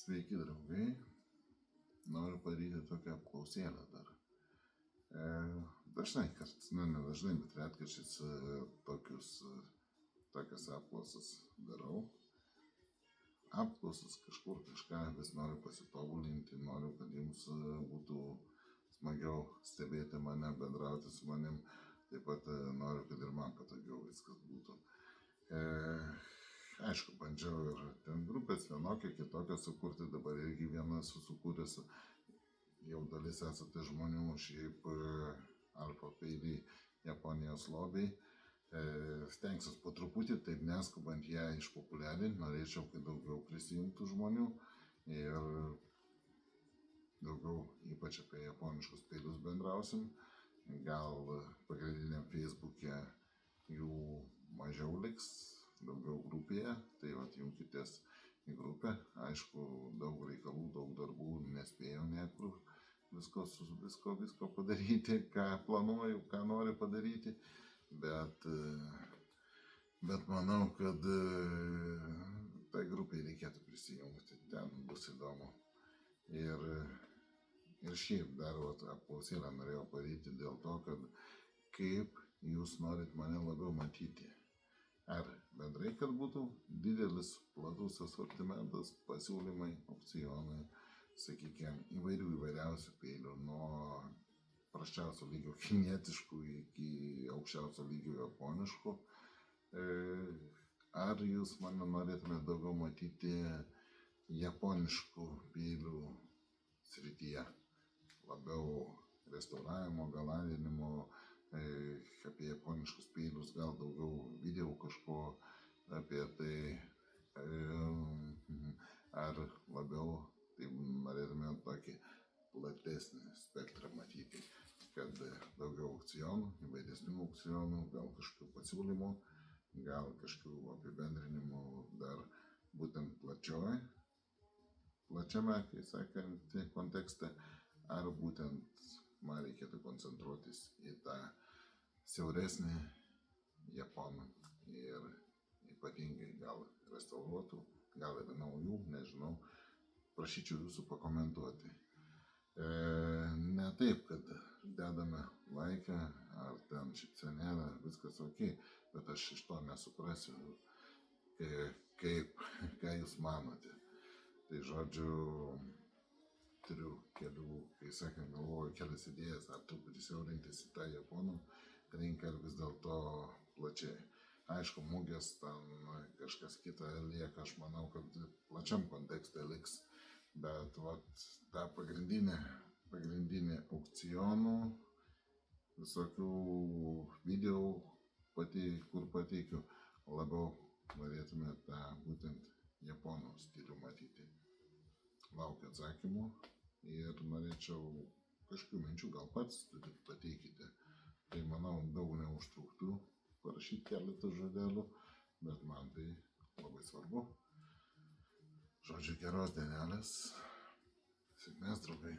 Sveiki, draugai. Noriu padaryti tokią apklausėlę dar. Dažnai, ne dažnai, bet retkarčiais tokias apklausas darau. Apklausas kažkur kažką vis noriu pasitobulinti, noriu, kad jums būtų smagiau stebėti mane, bendrauti su manim. Taip pat noriu, kad ir man patogiau viskas būtų. Aišku, bandžiau ir ten grupės vienokią, kitokią sukurti, dabar irgi vieną esu sukūręs, jau dalis esate žmonių, šiaip Alfa Peiliai Japonijos lobiai. Stengsiuos po truputį, taip neskubant ją išpopuliarinti, norėčiau, kad daugiau prisijungtų žmonių ir daugiau ypač apie japoniškus peilius bendrausim. Gal pagrindiniam Facebook'e jų mažiau liks, daugiau grupėje, tai jungitės į grupę. Aišku, daug reikalų, daug darbų, nespėjau niekur visko padaryti, ką planuoju, ką noriu padaryti, bet manau, kad tai grupiai reikėtų prisijungti, ten bus įdomu. Ir šiaip dar apklausėlę norėjau padaryti dėl to, kad kaip jūs norit mane labiau matyti. Ar bendrai, kad būtų didelis, platus asortimentas, pasiūlymai, opcionai, sakykime, įvairiausių peilių, nuo prasčiausio lygio kinietiškų iki aukščiausio lygio japoniškų. Ar jūs mane norėtumėte daugiau matyti japoniškų peilių srityje, labiau restauravimo, galandinimo, apie japoniškus peilius, gal daugiau video kažko apie tai, ar labiau tai norėtume tokį platesnį spektrą matyti, kad daugiau aukcionų, įvairesnių aukcionų, gal kažkokių pasiūlymų, gal kažkokių apibendrinimų dar būtent plačiame, kai sakant, kontekste, ar būtent man reikėtų koncentruotis į tą siauresnį japonų ir ypatingai gal restauruotų, gal ir naujų, nežinau. Prašyčiau jūsų pakomentuoti. Ne taip, kad dedame laiką ar ten šypsenėlę, viskas ok, bet aš iš to nesuprasiu, ką jūs manote. Tai žodžiu, turiu kelių, kai sakant, galvoju kelias idėjas, ar truputį siaurintis į tą japonų rinką, ar vis dėlto plačiai. Aišku, mugės ten kažkas kita lieka, aš manau, kad plačiam kontekste liks, bet ta pagrindinė aukcionų, visokių video, kur pateikiu, labiau norėtume tą būtent japonų stilių matyti. Laukiu atsakymų ir norėčiau kažkokių minčių, gal pats pateikite. Tai manau, daug neužtruktų parašyti keletą žodelių, bet man tai labai svarbu. Žodžiu, geros dienelės. Sėkmės, draugai.